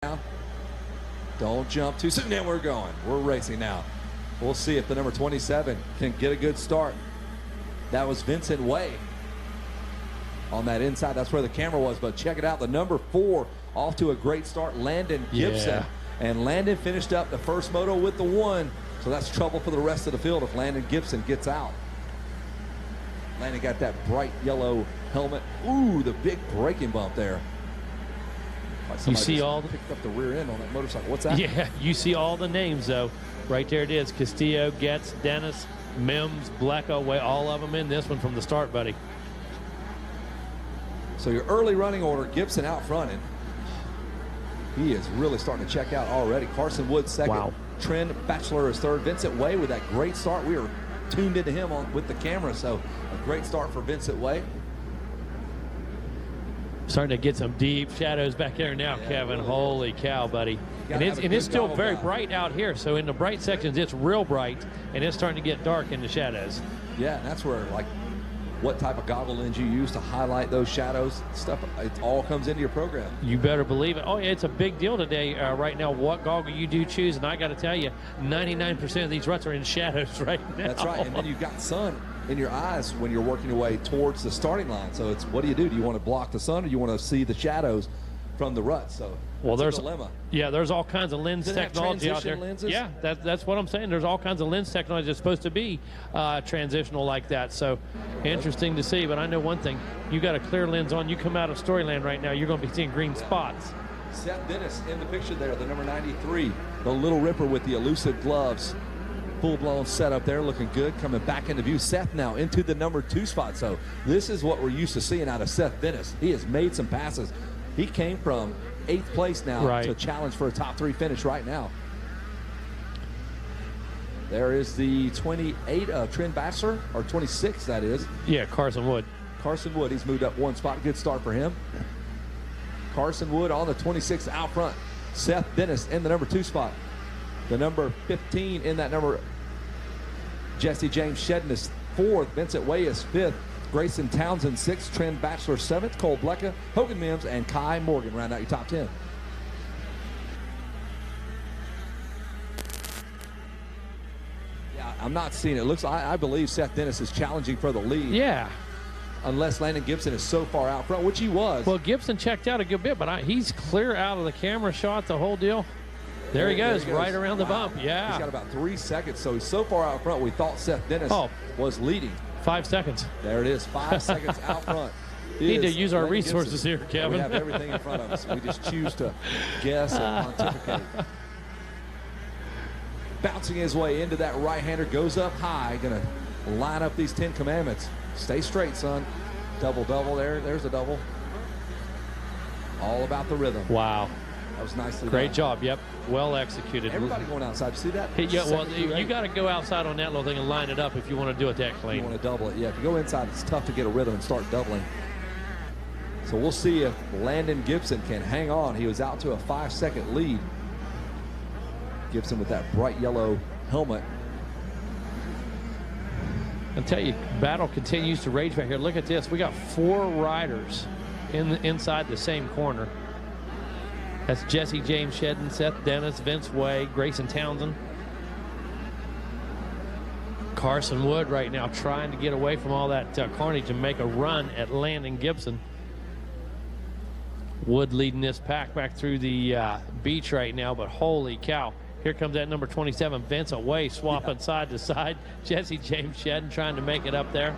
now. Don't jump too soon. And we're going. We're racing now. We'll see if the number 27 can get a good start. That was Vincent Way on that inside. That's where the camera was, but check it out. The number 4 off to a great start, Landon Gibson. Yeah. And Landon finished up the first moto with the 1. So that's trouble for the rest of the field if Landon Gibson gets out. Landon got that bright yellow helmet. Ooh, the big braking bump there. Like you see all the picked up the rear end on that motorcycle. What's that? Yeah, you see all the names though. Right there it is. Castillo, Getz, Dennis, Mims, Blecko, Way, all of them in this one from the start, buddy. So your early running order, Gibson out front, and he is really starting to check out already. Carson Wood second. Wow. Trent Batchelor is third. Vincent Way with that great start. We were tuned into him with the camera, so a great start for Vincent Way. Starting to get some deep shadows back there now, yeah, Kevin. really Holy cow, buddy. And it's still very bright out here. So in the bright sections, it's real bright, and it's starting to get dark in the shadows. Yeah, and that's where, like, what type of goggle lens you use to highlight those shadows, stuff, it all comes into your program. You better believe it. Oh, yeah, it's a big deal today, right now, what goggle you do choose. And I got to tell you, 99% of these ruts are in shadows right now. That's right, and then you've got sun in your eyes when you're working your way towards the starting line. So it's, what do? Do you want to block the sun, or do you want to see the shadows from the ruts? So well, there's a dilemma. Yeah, there's all kinds of lens technology out there. Lenses? Yeah, that's what I'm saying. There's all kinds of lens technology that's supposed to be transitional like that. So interesting to see. But I know one thing: you got a clear lens on. You come out of Storyland right now, you're going to be seeing green spots. Seth Dennis in the picture there, the number 93, the Little Ripper with the elusive gloves. Full-blown setup there, looking good, coming back into view. Seth now into the number 2 spot. So this is what we're used to seeing out of Seth Dennis. He has made some passes. He came from 8th place now to challenge for a top 3 finish right now. There is the 28 of Trent Batchelor, or 26 that is. Yeah, Carson Wood. Carson Wood, he's moved up 1 spot. Good start for him. Carson Wood on the 26 out front. Seth Dennis in the number 2 spot. The number 15 in that number, Jesse James Shedden is 4th. Vincent Way is 5th. Grayson Townsend 6th. Trent Batchelor 7th. Cole Blecka, Hogan Mims, and Kai Morgan round out your top 10. Yeah, I'm not seeing it. Looks, I believe Seth Dennis is challenging for the lead. Yeah. Unless Landon Gibson is so far out front, which he was. Well, Gibson checked out a good bit, but he's clear out of the camera shot, the whole deal. There he goes, right around the bump. Yeah. He's got about 3 seconds, so he's so far out front, we thought Seth Dennis was leading. 5 seconds. There it is, 5 seconds out front. Need to use our resources here, Kevin. We have everything in front of us. We just choose to guess and pontificate. Bouncing his way into that right-hander, goes up high, gonna line up these 10 commandments. Stay straight, son. Double-double there. There's a double. All about the rhythm. Wow. That was nicely Great done. job. Yep. Well executed. Everybody going outside. You see that? Yeah, well, you got to go outside on that little thing and line it up if you want to do it that clean. You want to double it. Yeah, if you go inside, it's tough to get a rhythm and start doubling. So we'll see if Landon Gibson can hang on. He was out to a 5-second lead. Gibson with that bright yellow helmet. I'll tell you, battle continues to rage back here. Look at this. We got 4 riders inside the same corner. That's Jesse James Shedden, Seth Dennis, Vince Way, Grayson Townsend. Carson Wood right now trying to get away from all that carnage and make a run at Landon Gibson. Wood leading this pack back through the beach right now, but holy cow. Here comes that number 27, Vincent Way, swapping side to side. Jesse James Shedden trying to make it up there.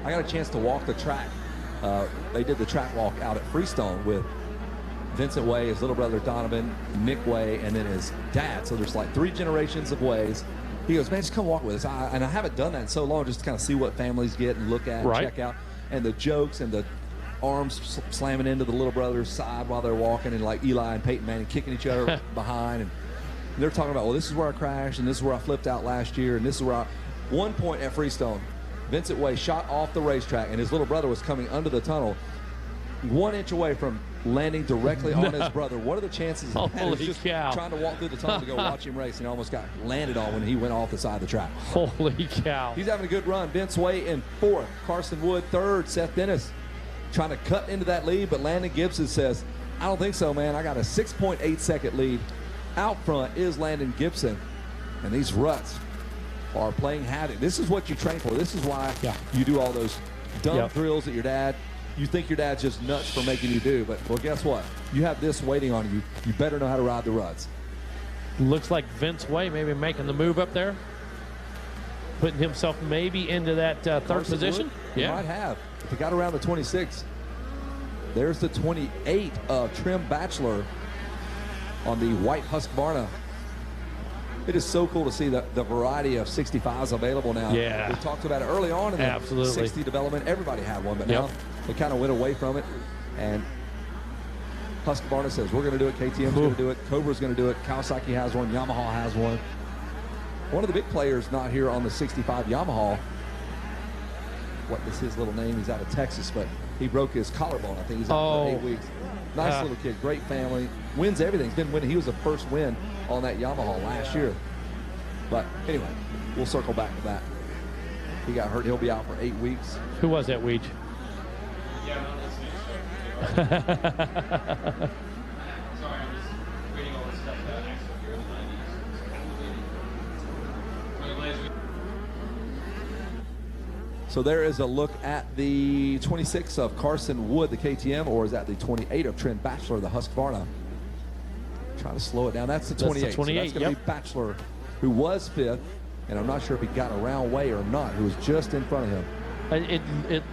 I got a chance to walk the track. They did the track walk out at Freestone with Vincent Way, his little brother Donovan, Nick Way, and then his dad. So there's like 3 generations of Ways. He goes, man, just come walk with us. And I haven't done that in so long, just to kind of see what families get and look at and check out. And the jokes and the arms slamming into the little brother's side while they're walking, and like Eli and Peyton Manning kicking each other behind. And they're talking about, well, this is where I crashed, and this is where I flipped out last year, and this is where one point at Freestone, Vincent Way shot off the racetrack, and his little brother was coming under the tunnel, 1 inch away from landing directly on his brother. What are the chances of that? He was just trying to walk through the tunnel to go watch him race, and he almost got landed on when he went off the side of the track. Holy cow. He's having a good run. Vince Way in 4th. Carson Wood 3rd. Seth Dennis trying to cut into that lead, but Landon Gibson says, I don't think so, man. I got a 6.8 second lead. Out front is Landon Gibson. And these ruts are playing havoc. This is what you train for. This is why you do all those dumb drills that you think your dad's just nuts for making you do. But, well, guess what? You have this waiting on you. You better know how to ride the ruts. Looks like Vince Way maybe making the move up there. Putting himself maybe into that third position. He might have. If he got around the 26. There's the 28 of Trim Bachelor on the white Husqvarna. It is so cool to see the variety of 65s available now. Yeah. We talked about it early on in the 60 development. Everybody had one, but now they kind of went away from it. And Husqvarna says, we're going to do it. KTM's going to do it. Cobra's going to do it. Kawasaki has one. Yamaha has one. One of the big players not here on the 65 Yamaha. What is his little name? He's out of Texas, but he broke his collarbone. I think he's out for 8 weeks. Nice little kid, great family, wins everything. He's been winning. He was the first win on that Yamaha last year. But anyway, we'll circle back to that. He got hurt. He'll be out for 8 weeks. Who was that, Weege? Yeah, no, that's Sorry, I'm just reading all this stuff that actually here in the 90s. So there is a look at the 26 of Carson Wood, the KTM, or is that the 28 of Trent Bachelor, the Husqvarna? Trying to slow it down. That's the 28. That's the 28, so that's going to be Bachelor, who was 5th, and I'm not sure if he got around Way or not, who was just in front of him.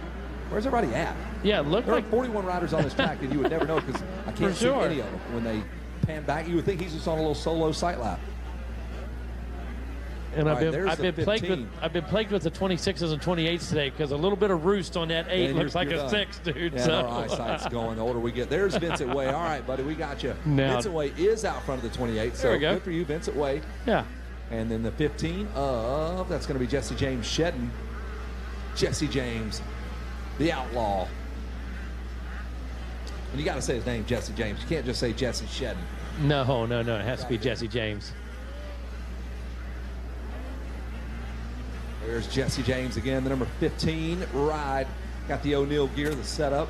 Where's everybody at? Yeah, it looked there like are 41 riders on this track, and you would never know because I can't see any of them. When they pan back, you would think he's just on a little solo sight lap. And I've been plagued with the 26s and 28s today because a little bit of roost on that 8 looks like a 6, dude. Yeah, so. our eyesight's going. The older we get, there's Vincent Way. All right, buddy, we got you. Now, Vincent Way is out front of the 28, so good for you, Vincent Way. Yeah. And then the 15 of that's going to be Jesse James Shedden. Jesse James, the outlaw. And you got to say his name, Jesse James. You can't just say Jesse Shedden. No. It has to be Jesse James. There's Jesse James again, the number 15 ride. Got the O'Neill gear, the setup.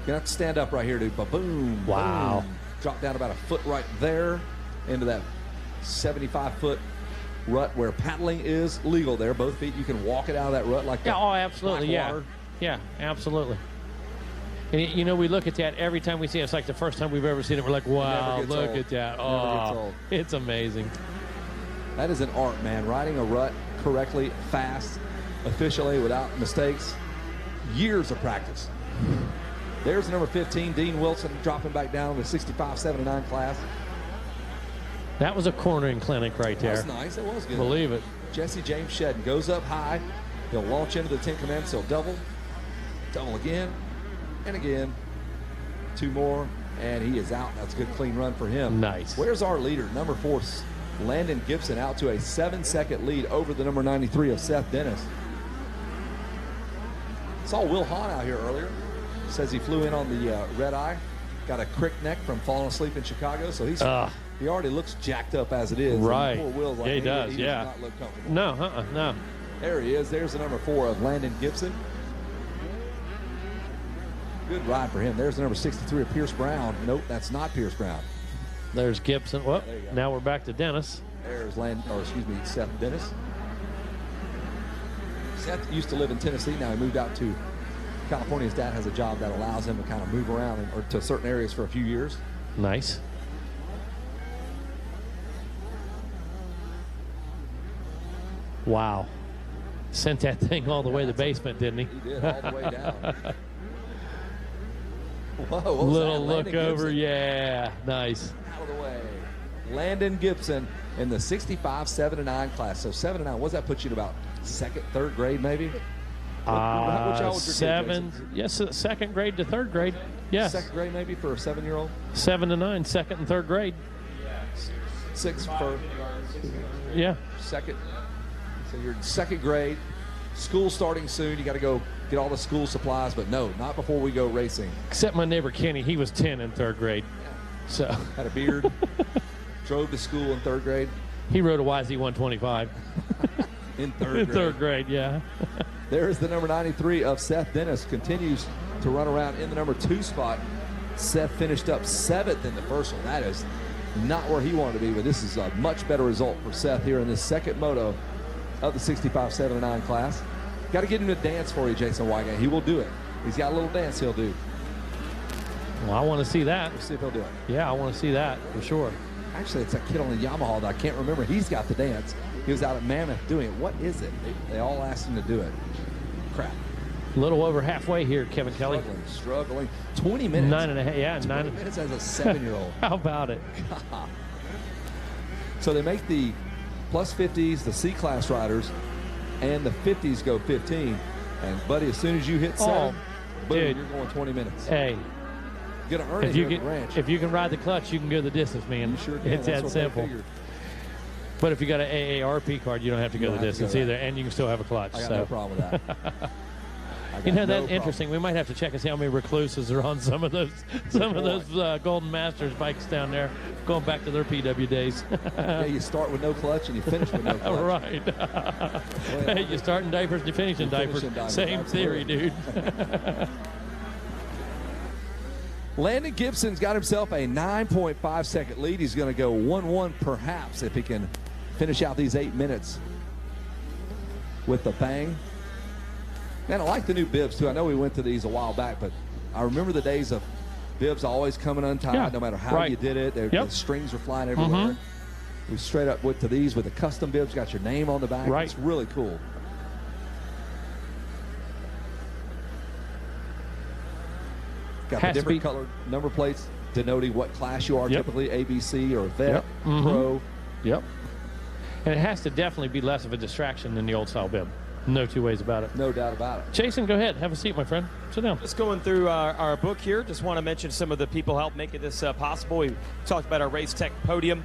Gonna have to stand up right here, dude. Ba-boom. Wow. Boom. Drop down about a foot right there into that 75-foot rut where paddling is legal there. Both feet, you can walk it out of that rut like that. Oh, absolutely. Yeah, absolutely. And you know, we look at that every time we see it. It's like the first time we've ever seen it. We're like, wow, look at that. Oh, it's amazing. That is an art, man. Riding a rut correctly, fast, efficiently, without mistakes. Years of practice. There's number 15, Dean Wilson, dropping back down to 65-79 class. That was a cornering clinic right there. That was nice. It was good. Believe it. Jesse James Shedden goes up high. He'll launch into the 10 commandments. He'll double again, and again. 2 more, and he is out. That's a good, clean run for him. Nice. Where's our leader? Number 4, Landon Gibson, out to a 7-second lead over the number 93 of Seth Dennis. Saw Will Hahn out here earlier. Says he flew in on the red eye. Got a crick neck from falling asleep in Chicago, so he already looks jacked up as it is. Right. Poor Will's like, he does. Does not look comfortable. No. There he is. There's the number 4 of Landon Gibson. Good ride for him. There's the number 63 of Pierce Brown. Nope, that's not Pierce Brown. There's Gibson. Well, now we're back to Dennis. There's Seth Dennis. Seth used to live in Tennessee. Now he moved out to California. His dad has a job that allows him to kind of move around or to certain areas for a few years. Nice. Wow. Sent that thing all the way to the basement, didn't he? He did, all the way down. Whoa, little look over, yeah, nice. Out of the way. Landon Gibson in the 65-7-9 class. So 7-9, what does that put you to about 2nd, 3rd grade maybe? Which age was your kid, yes, 2nd grade to 3rd grade. Yes. 2nd grade maybe for a 7-year-old? 7 to 9, 2nd and 3rd grade. 6 for, yeah. 2nd. So you're in 2nd grade. School starting soon. You got to go get all the school supplies, but no, not before we go racing. Except my neighbor Kenny, he was 10 in 3rd grade. So had a beard. Drove to school in 3rd grade. He rode a YZ125. in 3rd grade. In 3rd grade, yeah. There's the number 93 of Seth Dennis. Continues to run around in the number 2 spot. Seth finished up 7th in the first one. That is not where he wanted to be, but this is a much better result for Seth here in this second moto of the 65-79 class. Got to get him to dance for you, Jason Wygant. He will do it. He's got a little dance he'll do. Well, I want to see that. We'll see if he'll do it. Yeah, I want to see that for sure. Actually, it's a kid on the Yamaha that I can't remember. He's got the dance. He was out at Mammoth doing it. What is it? They all asked him to do it. Crap. A little over halfway here, Kevin Kelly. Struggling. 20 minutes. 9.5. Yeah, 20 minutes as a 7-year-old. How about it? So they make the plus 50s, the C-class riders, and the 50s go 15. And, buddy, as soon as you hit 7, boom, dude, you're going 20 minutes. Hey. You're going to earn it here at the ranch. If you can ride the clutch, you can go the distance, man. You sure can. It's that simple. But if you got an AARP card, you don't have to go the distance either, and you can still have a clutch. I got no problem with that. You know, that's interesting. We might have to check and see how many recluses are on some of those Golden Masters bikes down there, going back to their PW days. Yeah, you start with no clutch and you finish with no clutch. Right. Hey, you start in diapers and you finish in diapers. Same theory, dude. Landon Gibson's got himself a 9.5 second lead. He's going to go 1-1 perhaps if he can finish out these 8 minutes with the bang. Man, I like the new bibs too. I know we went to these a while back, but I remember the days of bibs always coming untied, no matter how you did it. The strings were flying everywhere. We straight up went to these with the custom bibs, got your name on the back. It's really cool. Got the different colored number plates denoting what class you are, typically ABC or Vet, Pro. And it has to definitely be less of a distraction than the old style bib. No two ways about it. No doubt about it. Jason, go ahead. Have a seat, my friend. Sit down. Just going through our book here. Just want to mention some of the people helped making this possible. We talked about our RaceTech podium.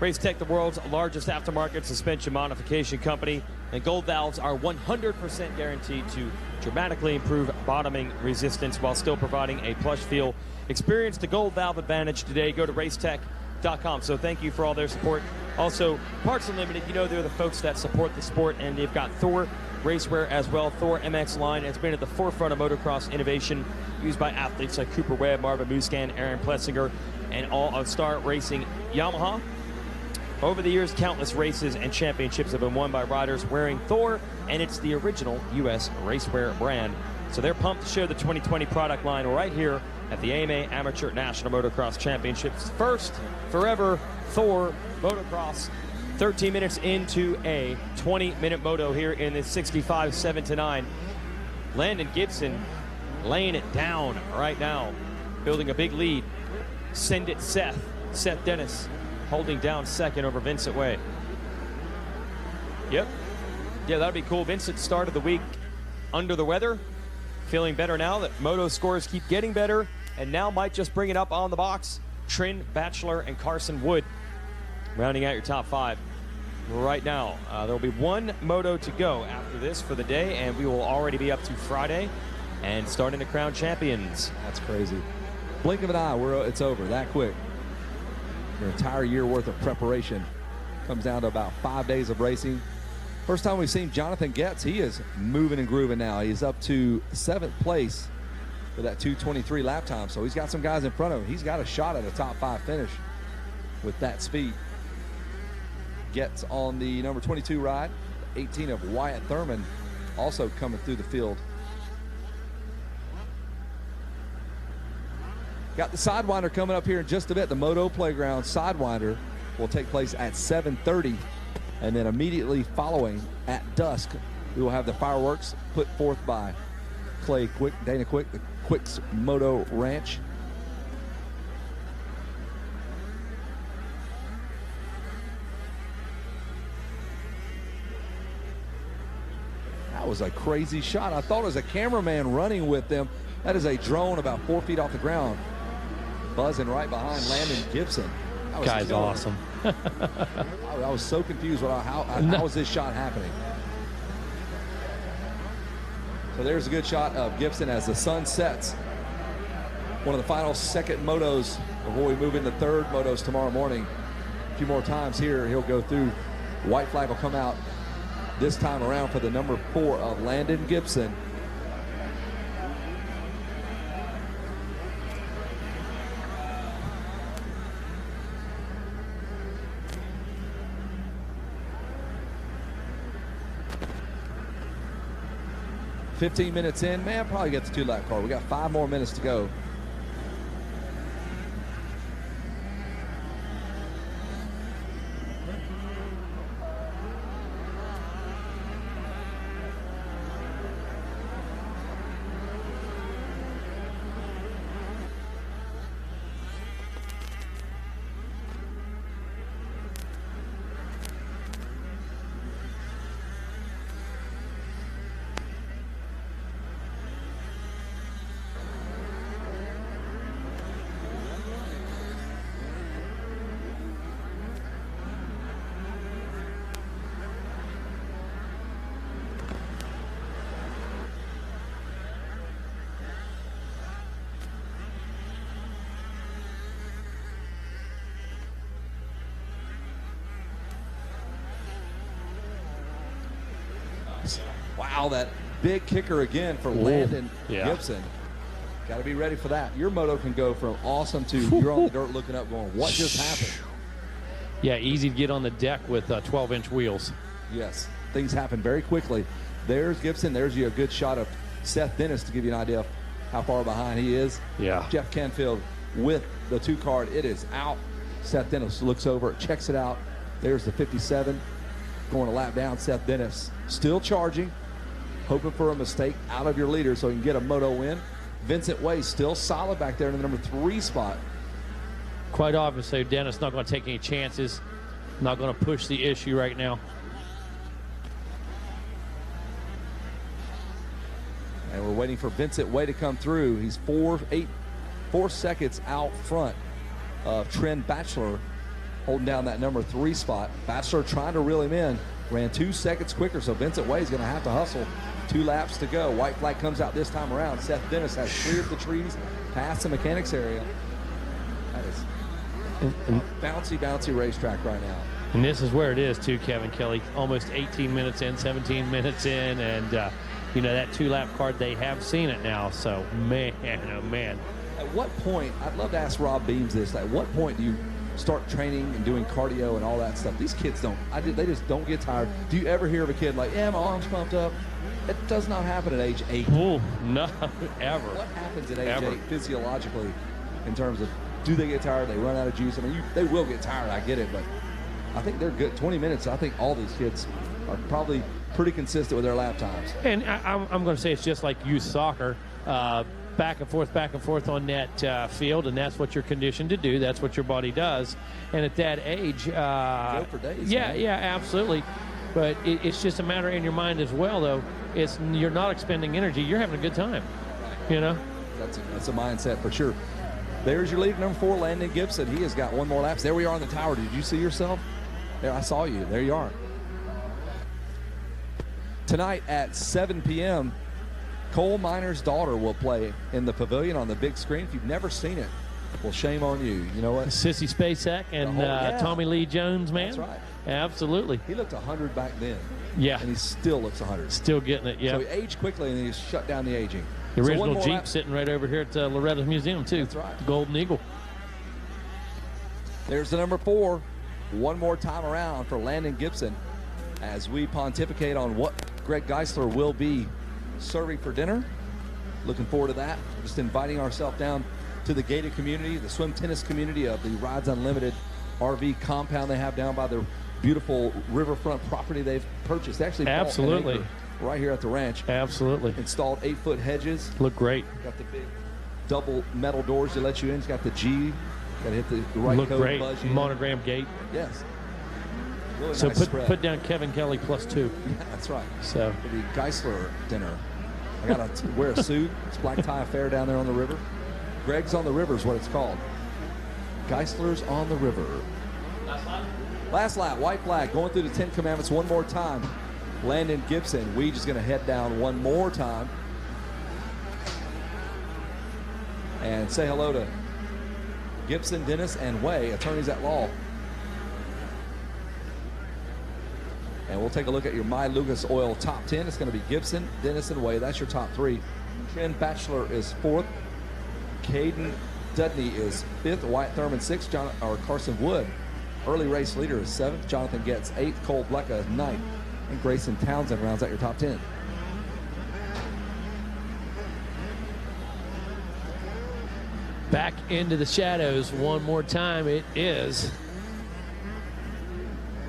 RaceTech, the world's largest aftermarket suspension modification company. And Gold valves are 100% guaranteed to dramatically improve bottoming resistance while still providing a plush feel. Experience the Gold valve advantage today. Go to racetech.com. So thank you for all their support. Also, Parts Unlimited, you know they're the folks that support the sport, and they've got Thor racewear as well. Thor MX line has been at the forefront of motocross innovation, used by athletes like Cooper Webb, Marvin Muscan, Aaron Plessinger, and all of Star Racing Yamaha. Over the years, countless races and championships have been won by riders wearing Thor, and it's the original U.S. racewear brand. So they're pumped to share the 2020 product line right here at the AMA Amateur National Motocross Championships. First, forever, Thor Motocross. 13 minutes into a 20-minute moto here in the 65-7-9. Landon Gibson laying it down right now, building a big lead. Send it Seth Dennis holding down second over Vincent Way. Yeah, that'd be cool. Vincent started the week under the weather, feeling better now that moto scores keep getting better, and now might just bring it up on the box. Trin, Batchelor, and Carson Wood rounding out your top 5 right now. There will be one moto to go after this for the day, and we will already be up to Friday and starting to crown champions. That's crazy. Blink of an eye, it's over that quick. Your entire year worth of preparation comes down to about 5 days of racing. First time we've seen Jonathan Getz, he is moving and grooving now. He's up to 7th place for that 2:23 lap time. So he's got some guys in front of him. He's got a shot at a top 5 finish with that speed. Getz on the number 22 ride. 18 of Wyatt Thurman also coming through the field. Got the Sidewinder coming up here in just a bit. The Moto Playground Sidewinder will take place at 7:30. And then immediately following at dusk, we will have the fireworks put forth by Dana Quick, the Quick's Moto Ranch. That was a crazy shot. I thought it was a cameraman running with them. That is a drone about 4 feet off the ground, buzzing right behind Landon Gibson. That was guy's awesome. I was so confused about how was this shot happening. So there's a good shot of Gibson as the sun sets. One of the final second motos before we move into third motos tomorrow morning. A few more times here, he'll go through. White flag will come out this time around for the number 4 of Landon Gibson. 15 minutes in, man, probably get the 2-lap car. We got 5 more minutes to go. Wow, that big kicker again for Landon Gibson. Got to be ready for that. Your moto can go from awesome to you're on the dirt looking up going, what just happened? Yeah, easy to get on the deck with 12-inch wheels. Yes, things happen very quickly. There's Gibson. There's you a good shot of Seth Dennis to give you an idea of how far behind he is. Yeah. Jeff Canfield with the 2 card. It is out. Seth Dennis looks over, checks it out. There's the 57 going a lap down. Seth Dennis still charging, hoping for a mistake out of your leader so he can get a moto win. Vincent Way still solid back there in the number 3 spot. Quite obviously, Dennis not going to take any chances, not going to push the issue right now. And we're waiting for Vincent Way to come through. He's 4 seconds out front of Trent Batchelor, holding down that number 3 spot. Batchelor trying to reel him in, ran 2 seconds quicker, so Vincent Way is going to have to hustle. 2 laps to go. White flag comes out this time around. Seth Dennis has cleared the trees past the mechanics area. That is bouncy racetrack right now. And this is where it is too, Kevin Kelly. Almost 18 minutes in, 17 minutes in, and you know, that 2-lap card, they have seen it now. So man, oh man. At what point, I'd love to ask Rob Beams this, at what point do you start training and doing cardio and all that stuff? These kids don't, they just don't get tired. Do you ever hear of a kid like, yeah, my arm's pumped up? It does not happen at age 8. Ooh, no, ever. What happens at age 8 physiologically in terms of, do they get tired? They run out of juice? I mean, they will get tired, I get it, but I think they're good. 20 minutes, I think all these kids are probably pretty consistent with their lap times. And I'm going to say it's just like youth soccer, back and forth on that field, and that's what you're conditioned to do. That's what your body does. And at that age, go for days. Yeah, man. yeah, absolutely. But it's just a matter in your mind as well, though. You're not expending energy. You're having a good time, you know? That's a mindset for sure. There's your lead, number 4, Landon Gibson. He has got 1 more lap. There we are on the tower. Did you see yourself? There, I saw you. There you are. Tonight at 7 p.m., Coal Miner's Daughter will play in the pavilion on the big screen. If you've never seen it, well, shame on you. You know what? Sissy Spacek and Tommy Lee Jones, man. That's right. Absolutely. He looked 100 back then. Yeah. And he still looks 100. Still getting it, yeah. So he aged quickly, and he shut down the aging. The original Jeep sitting right over here at Loretta's Museum, too. That's right. The Golden Eagle. There's the number 4. 1 more time around for Landon Gibson as we pontificate on what Greg Geisler will be serving for dinner. Looking forward to that. Just inviting ourselves down to the gated community, the swim tennis community of the Rides Unlimited RV compound they have down by the beautiful riverfront property they've purchased. Actually, absolutely, right here at the ranch. Absolutely. Installed 8-foot hedges. Look great. Got the big double metal doors to let you in. It's got the G. Got to hit the right Look code. Great. Monogram gate. Yes. Really so nice put down Kevin Kelly +2. Yeah, that's right. So for the Geisler dinner. I got to wear a suit. It's black tie affair down there on the river. Greg's on the River is what it's called. Geisler's on the River. Last lap, white flag, going through the 10 Commandments 1 more time. Landon Gibson, Weege is going to head down 1 more time. And say hello to Gibson, Dennis, and Way, attorneys at law. And we'll take a look at your My Lucas Oil top 10. It's going to be Gibson, Dennis, and Way. That's your top 3. Trent Batchelor is 4th. Caden Dudney is 5th. Wyatt Thurman 6th. Carson Wood, early race leader, is 7th. Jonathan Getz 8th. Cole Blecka is 9th. And Grayson Townsend rounds out your top 10. Back into the shadows one more time. It is.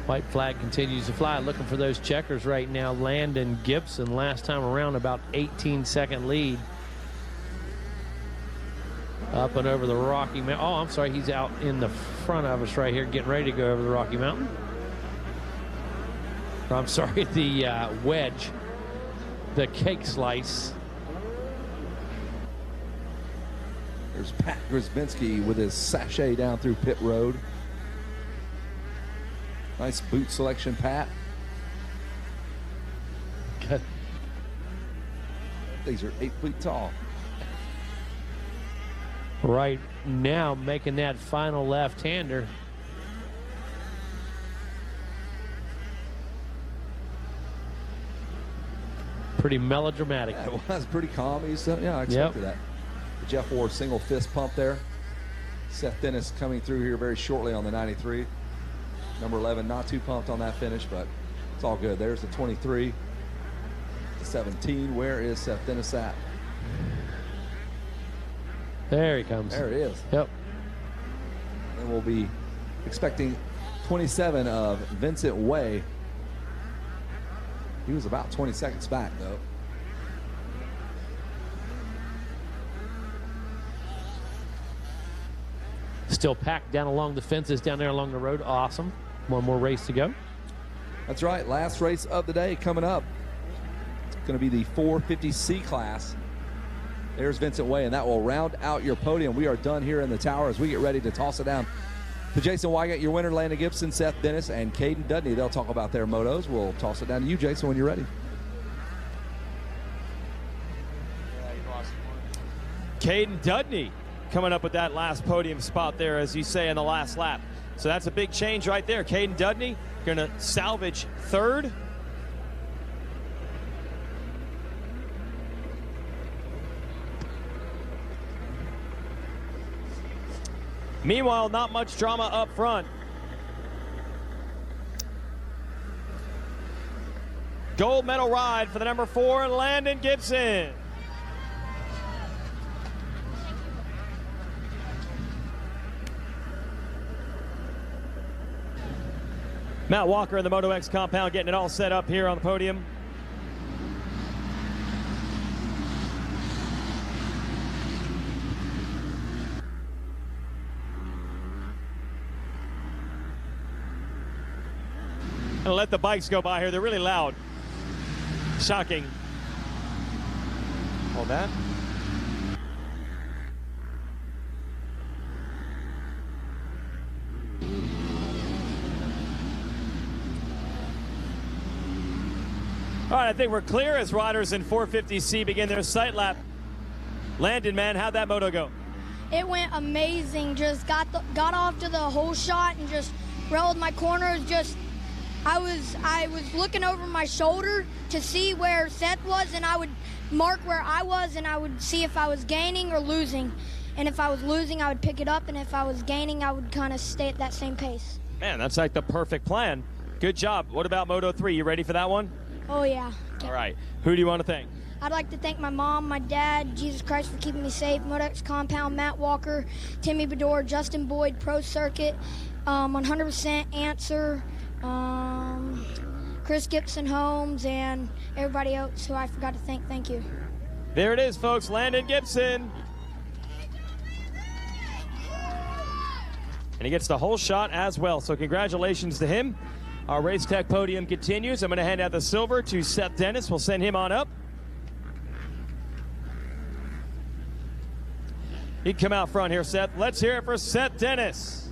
White flag continues to fly. Looking for those checkers right now. Landon Gibson last time around about 18-second lead. Up and over the Rocky Mountain. Oh, I'm sorry. He's out in the front of us right here getting ready to go over the Rocky Mountain. Or, I'm sorry, the wedge. The cake slice. There's Pat Grzybinski with his sachet down through pit road. Nice boot selection, Pat. Good. These are 8 feet tall. Right now making that final left-hander. Pretty melodramatic. Yeah, it was pretty calm. I expected that. The Jeff Ward single fist pump there. Seth Dennis coming through here very shortly on the 93. Number 11, not too pumped on that finish, but it's all good. There's the 23. The 17. Where is Seth Dennis at? There he comes. There it is. Yep. And we'll be expecting 27 of Vincent Way. He was about 20 seconds back, though. Still packed down along the fences down there along the road. Awesome. One more race to go. That's right. Last race of the day coming up. It's going to be the 450C class. There's Vincent Way, and that will round out your podium. We are done here in the tower as we get ready to toss it down to Jason Wygant, your winner, Landon Gibson, Seth Dennis, and Caden Dudney. They'll talk about their motos. We'll toss it down to you, Jason, when you're ready. Caden Dudney coming up with that last podium spot there, as you say, in the last lap. So that's a big change right there. Caden Dudney going to salvage third. Meanwhile, not much drama up front. Gold medal ride for the number 4, Landon Gibson. Matt Walker in the Moto X compound getting it all set up here on the podium. And let the bikes go by here. They're really loud. Shocking. Hold that. All right, I think we're clear as riders in 450C begin their sight lap. Landon, man, how'd that moto go? It went amazing. Just got off to the whole shot and just rolled my corners. I was looking over my shoulder to see where Seth was, and I would mark where I was, and I would see if I was gaining or losing. And if I was losing, I would pick it up, and if I was gaining, I would kind of stay at that same pace. Man, that's like the perfect plan. Good job. What about Moto 3? You ready for that one? Oh, yeah. All right. Who do you want to thank? I'd like to thank my mom, my dad, Jesus Christ for keeping me safe, Modex Compound, Matt Walker, Timmy Bedore, Justin Boyd, Pro Circuit, 100% Answer, Chris Gibson Holmes, and everybody else who I forgot to thank. Thank you. There it is, folks. Landon Gibson. And he gets the whole shot as well. So congratulations to him. Our Race Tech podium continues. I'm going to hand out the silver to Seth Dennis. We'll send him on up. He'd come out front here, Seth. Let's hear it for Seth Dennis.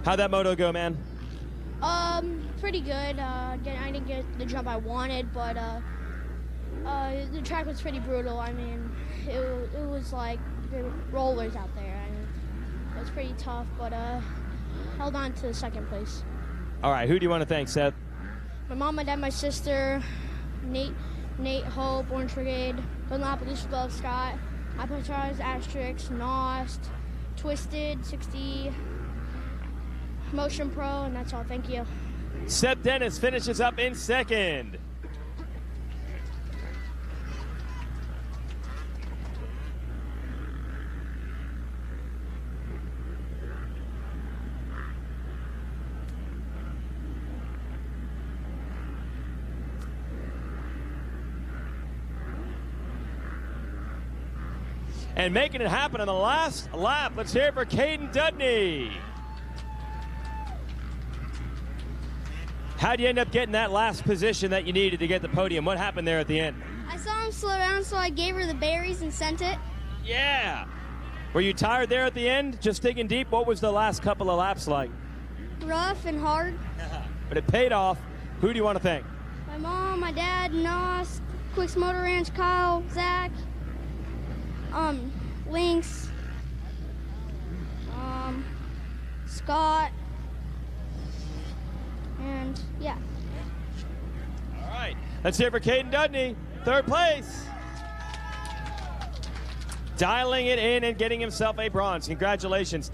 How'd that moto go, man? Pretty good. I didn't get the jump I wanted, but the track was pretty brutal. I mean, it was like the rollers out there. I mean, it was pretty tough, but held on to second place. All right, who do you want to thank, Seth? My mom, my dad, my sister, Nate, Hope, Orange Brigade, Dunlop, Love, Scott, Appletars, Asterix, Nost, Twisted, 60, Motion Pro, and that's all. Thank you. Seth Dennis finishes up in second. and making it happen on the last lap. Let's hear it for Caden Dudney. How'd you end up getting that last position that you needed to get the podium? What happened there at the end? I saw him slow down, so I gave her the berries and sent it. Yeah. Were you tired there at the end, just digging deep? What was the last couple of laps like? Rough and hard. But it paid off. Who do you want to thank? My mom, my dad, Nos, Quicks Motor Ranch, Kyle, Zach, Lynx, Scott, and yeah. All right. Let's hear it for Caden Dudney, third place. Dialing it in and getting himself a bronze. Congratulations.